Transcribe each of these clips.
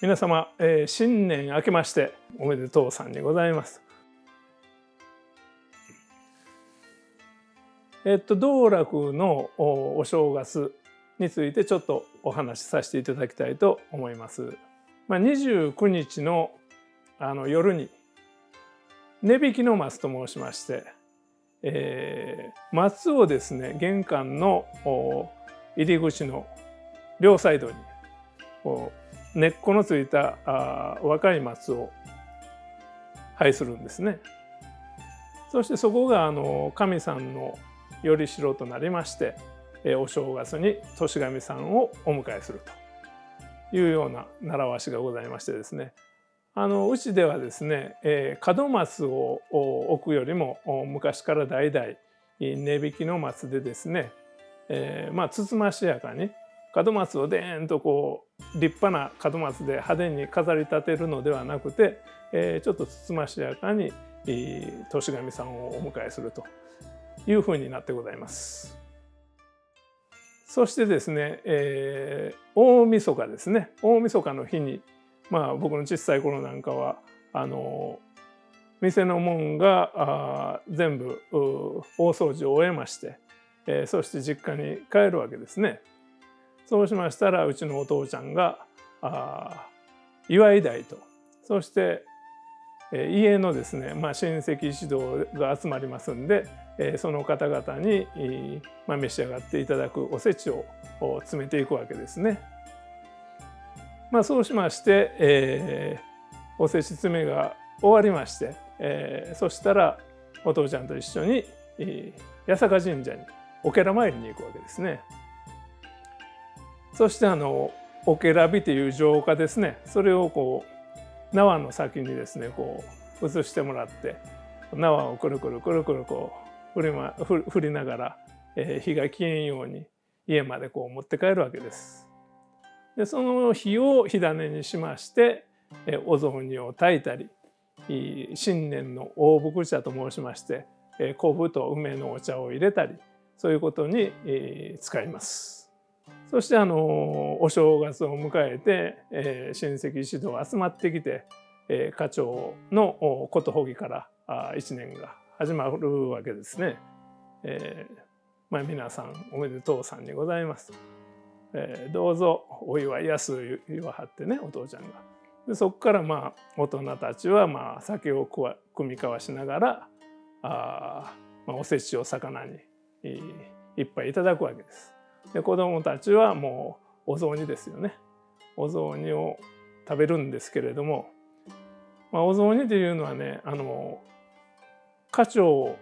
皆様、新年明けましておめでとうさんにございます。道楽のお正月についてちょっとお話しさせていただきたいと思います。29日の夜に値引きの松と申しまして、松をですね玄関の入り口の両サイドに根っこのついた若い松を配するんですね。そしてそこが神さんのよりしろとなりまして、お正月に年神さんをお迎えするというような習わしがございましてですね、うちではですね、門松を置くよりも昔から代々値引きの松でですね、つつましやかに門松をでーんと立派な門松で派手に飾り立てるのではなくて、ちょっとつつましやかに年神さんをお迎えするというふうになってございます。そしてですね、大晦日ですね、大晦日の日に僕の小さい頃なんかは店の門が全部大掃除を終えまして、そして実家に帰るわけですね。そうしましたらうちのお父ちゃんが祝い台と、そして家のですね、親戚一同が集まりますんで、その方々に召し上がっていただくおせちを詰めていくわけですね。そうしまして、おせち詰めが終わりまして、そしたらお父ちゃんと一緒に八坂神社にお寺参りに行くわけですね。そしておけら火という浄化ですね、それを縄の先にですね移してもらって、縄をくるくるくるくる振りながら、火が消えんように家まで持って帰るわけです。でその火を火種にしまして、お雑煮を炊いたり、新年の大福茶と申しまして、昆布と梅のお茶を入れたり、そういうことに使います。そしてお正月を迎えて、親戚一同集まってきて、家長のことほぎから一年が始まるわけですね。皆さんおめでとうさんにございます。どうぞお祝いやす言わはってね、お父ちゃんが。でそこから大人たちは酒を酌み交わしながらおせちを魚にいっぱいいただくわけです。で子どもたちはもうお雑煮ですよね。お雑煮を食べるんですけれども、お雑煮というのはね、家長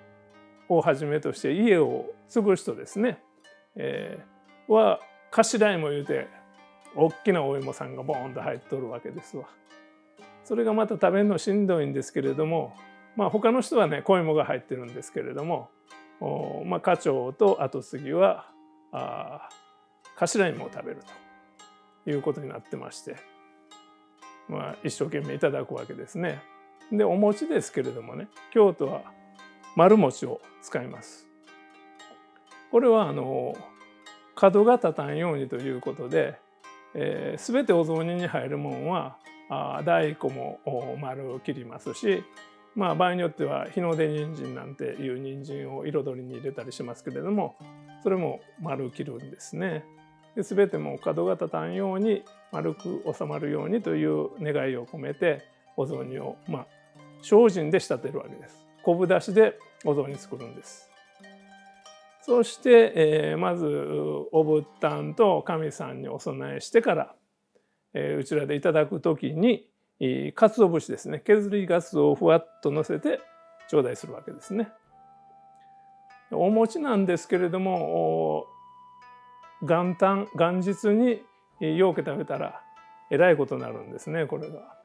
をはじめとして家を継ぐ人ですね、は頭も言うて大きなお芋さんがボーンと入っとるわけですわ。それがまた食べるのしんどいんですけれども、他の人はね小芋が入ってるんですけれども、家長と後継ぎは頭芋を食べるということになってまして、一生懸命いただくわけですね。でお餅ですけれどもね、京都は丸餅を使います。これは角が立たんようにということで、全てお雑煮に入るもんは大根も丸を切りますし、場合によっては日の出人参なんていう人参を彩りに入れたりしますけれども、それも丸切るんですね。で全ても角が立たんように丸く収まるようにという願いを込めてお雑煮を精進で仕立てるわけです。昆布だしでお雑煮作るんです。そして、まずお仏壇と神さんにお供えしてから、うちらでいただく時に鰹節ですね、削りかつおをふわっとのせて頂戴するわけですね。お餅なんですけれども、元日にようけ食べたらえらいことになるんですね。これが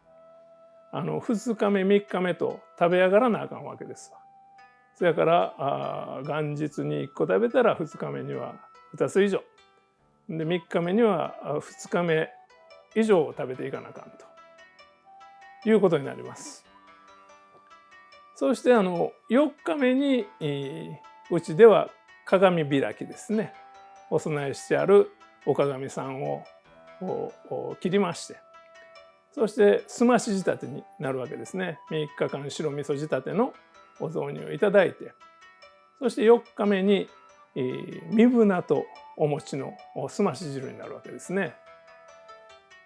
2日目3日目と食べ上がらなあかんわけですわ。それから元日に1個食べたら2日目には2つ以上で、3日目には2日目以上を食べていかなあかんということになります。そして4日目にうちでは鏡開きですね、お供えしてあるお鏡さんを切りまして、そしてすまし仕立てになるわけですね。3日間白味噌仕立てのお雑煮をいただいて、そして4日目にみぶなとお餅のすまし汁になるわけですね。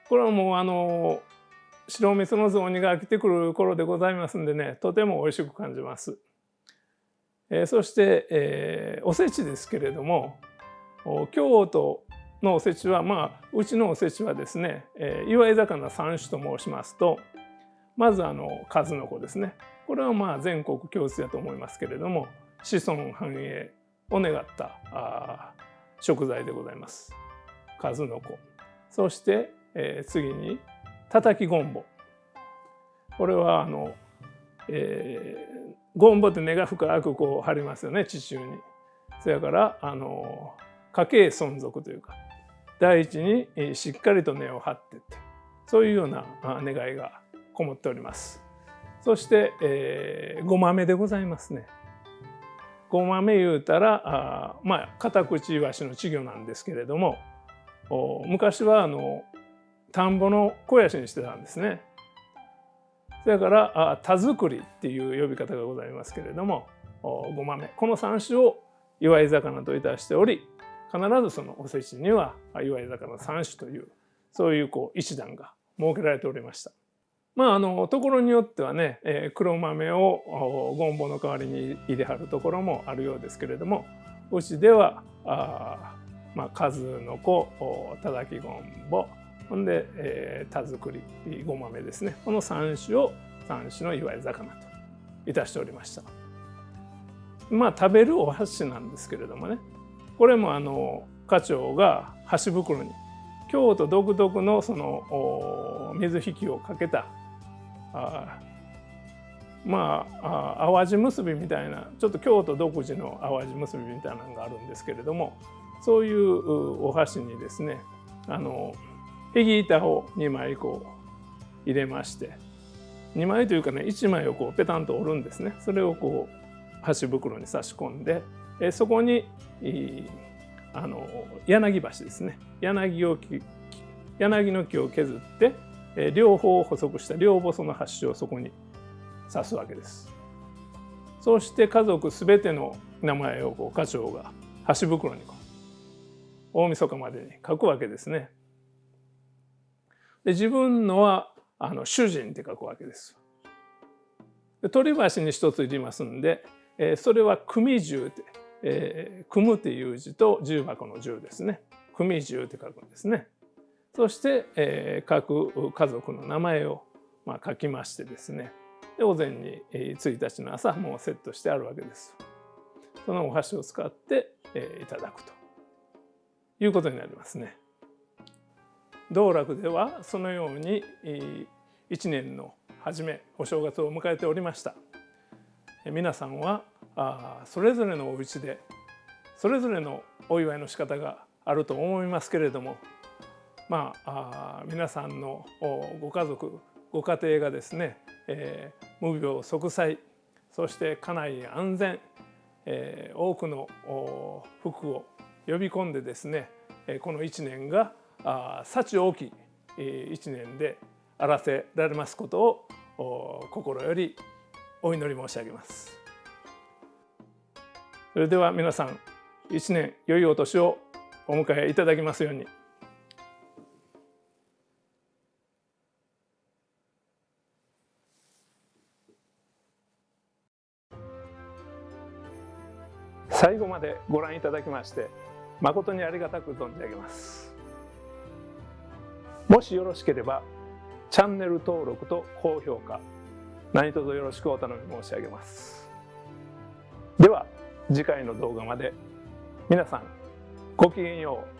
これはもう白味噌の雑煮が飽きてくる頃でございますんでね、とても美味しく感じます。そして、おせちですけれども、京都のおせちはうちのおせちはですね、祝い魚3種と申しますと、まず数の子ですね。これは全国共通だと思いますけれども、子孫繁栄を願った食材でございます。数の子。そして、次にたたきごんぼ。これはごんぼって根が深くこう張りますよね、地中に。それから家系存続というか、大地にしっかりと根を張っていって、そういうような願いがこもっております。そして、ごまめでございますね。ごまめ言うたらカタクチイワシの稚魚なんですけれども、昔は田んぼの肥やしにしてたんですね。それから田作りっていう呼び方がございますけれども、ごまめ、この3種を祝い魚といたしており、必ずそのおせちには祝い魚3種という、そういう一段が設けられておりました。ところによってはね、黒豆をごんぼの代わりに入れはるところもあるようですけれども、うちでは数の子、たたきごんぼ、ほんで、田作りごまめですね、この3種を3種の祝い魚といたしておりました。食べるお箸なんですけれどもね、これも家長が箸袋に京都独特のその水引きをかけた淡路結びみたいな、ちょっと京都独自の淡路結びみたいなのがあるんですけれども、そういうお箸にですね、へぎ板を2枚入れまして、2枚というかね、1枚をペタンと折るんですね。それを箸袋に差し込んで、そこに柳箸ですね、柳の木を削って両方細くした両細の箸をそこに刺すわけです。そして家族すべての名前を家長が箸袋に大晦日までに書くわけですね。で自分のは主人って書くわけです。で取り箸に一ついりますんで、それは組十って、組むっていう字と重箱の重ですね。組十って書くんですね。そして、各家族の名前を書きましてですね、でお膳に1日の朝もうセットしてあるわけです。そのお箸を使って、いただくということになりますね。道楽ではそのように一年の初めお正月を迎えておりました。皆さんはそれぞれのお家でそれぞれのお祝いの仕方があると思いますけれども、皆さんのご家族ご家庭がですね、無病息災、そして家内安全、多くの福を呼び込んでですね、この一年が幸大きい一年であらせられますことを心よりお祈り申し上げます。それでは皆さん一年良いお年をお迎えいただきますように。最後までご覧いただきまして誠にありがたく存じ上げます。もしよろしければチャンネル登録と高評価何卒よろしくお頼み申し上げます。では次回の動画まで皆さんごきげんよう。